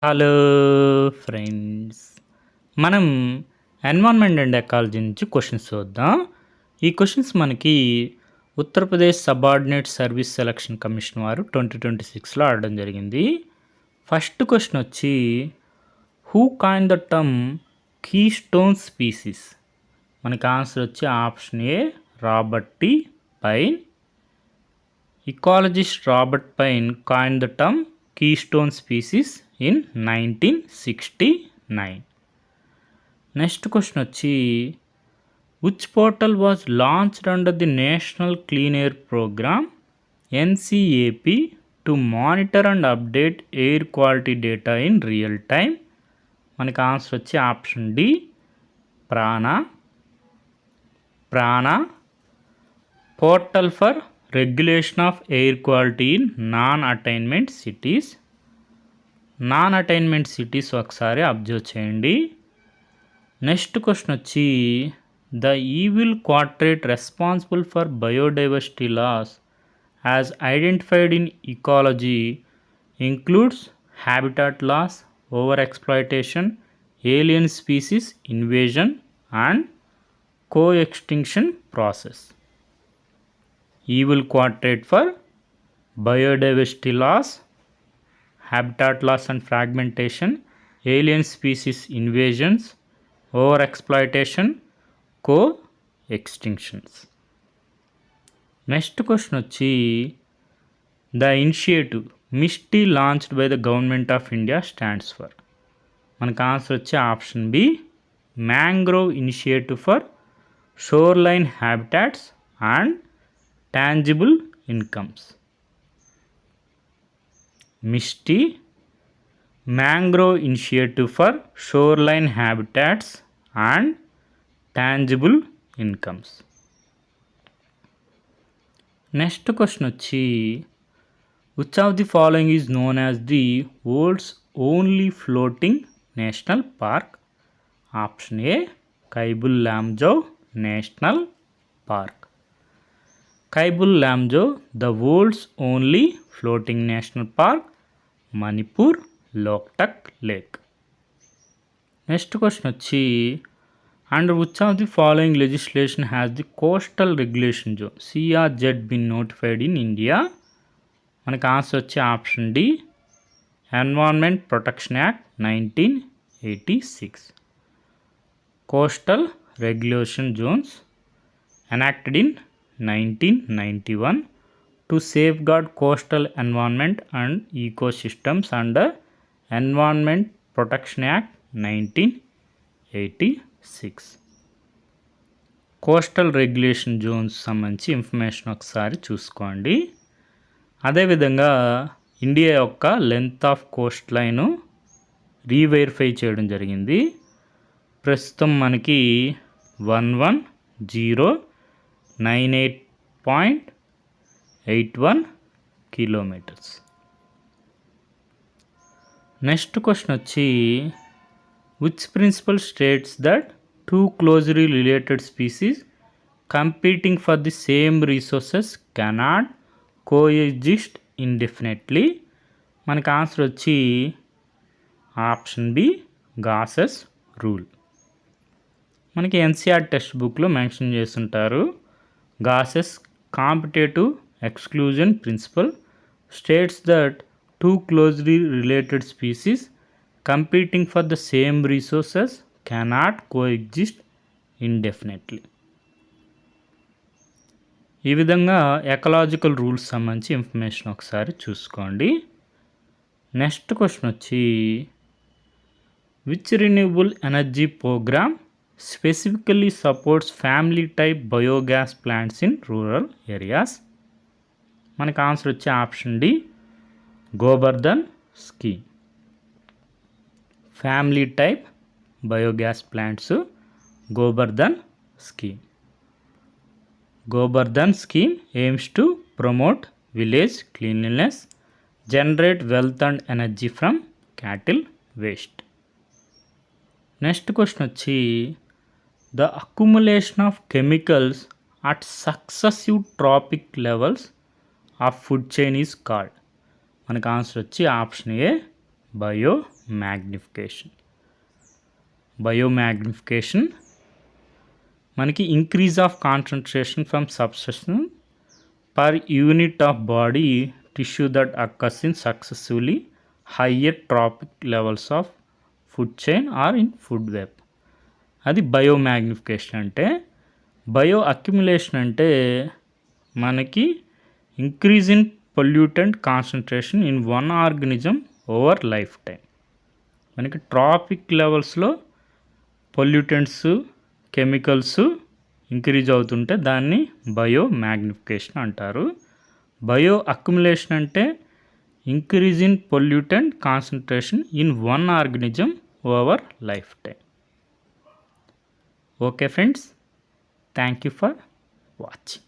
Hello friends. మనం environment and ecology నుంచి questions చూద్దాం. ఈ క్వశ్చన్స్ మనకి Uttar Pradesh subordinate service selection commission వారు 2026లో ఆడడం జరిగింది. ఫస్ట్ క్వశ్చన్ వచ్చి who coin the term key stone species. మనకి ఆన్సర్ వచ్చి option A Robert T pine. ఇకాలజిస్ట్ Robert pine coin the term keystone species in 1969. Next question వచ్చి which portal was launched under the National Clean Air Program NCAP to monitor and update air quality data in real time. మనకి answer వచ్చి option D PRANA portal for regulation of air quality in non attainment cities ఒకసారి observe చేయండి. Next question వచ్చి the evil quadrate responsible for biodiversity loss as identified in ecology includes habitat loss, over exploitation, alien species invasion and co extinction process. Evil quadrate for biodiversity loss, habitat loss and fragmentation, alien species invasions, overexploitation, co-extinctions. Next question వచ్చి the initiative MISTI launched by the government of India stands for. మనకు answer వచ్చి option B mangrove initiative for shoreline habitats and tangible incomes. MISTI Mangrove Initiative for Shoreline Habitats and Tangible Incomes. Next question వచ్చి which of the following is known as the world's only floating national park? Option A Kaibul Lamjau National Park. Kaibul Lamjau, the world's only floating national park, Manipur, Loktak Lake. Next question వచ్చి under which of the following legislation has the coastal regulation zone CRZ been notified in India? మనకు answer వచ్చి option D environment protection act 1986. Coastal regulation zones enacted in 1991 to safeguard coastal environment and ecosystems under Environment Protection Act 1986. Coastal regulation zones సంబంధించి information ఒకసారి చూసుకోండి. అదేవిధంగా India యొక్క length of coast line reverify చేయడం జరిగింది. ప్రస్తుతం మనకి 11,098.81 కిలోమీటర్స్. నెక్స్ట్ క్వశ్చన్ వచ్చి which principle states that two closely related species competing for the same resources cannot coexist indefinitely. మనకి ఆన్సర్ వచ్చి ఆప్షన్ బి గాసెస్ రూల్. మనకి ఎన్సిఆర్ టెక్స్ట్ బుక్లో mention చేస్తుంటారు. Gause's competitive exclusion principle states that two closely related species competing for the same resources cannot coexist indefinitely. ఈ విధంగా ecological rules సంబంధించి information ఒకసారి చూసుకోండి. నెక్స్ట్ క్వశ్చన్ వచ్చి which renewable energy program specifically supports family type biogas plants in rural areas? మనకు answer వచ్చే option D Gobardhan scheme. Family type biogas plants Gobardhan scheme. Gobardhan scheme aims to promote village cleanliness, generate wealth and energy from cattle waste. Next question వచ్చి the accumulation of chemicals at successive trophic levels of food chain is called. మనకు answer వచ్చి option A biomagnification. Biomagnification మనకి increase of concentration from substance per unit of body tissue that occurs in successively higher trophic levels of food chain or in food web. అది biomagnification అంటే. Bioaccumulation అంటే మనకి increase in pollutant concentration in one organism over lifetime. మనకి trophic లెవెల్స్లో pollutants chemicals increase అవుతుంటే దాన్ని biomagnification అంటారు. Bioaccumulation అంటే increase in pollutant concentration in one organism over life time. Okay friends, thank you for watching.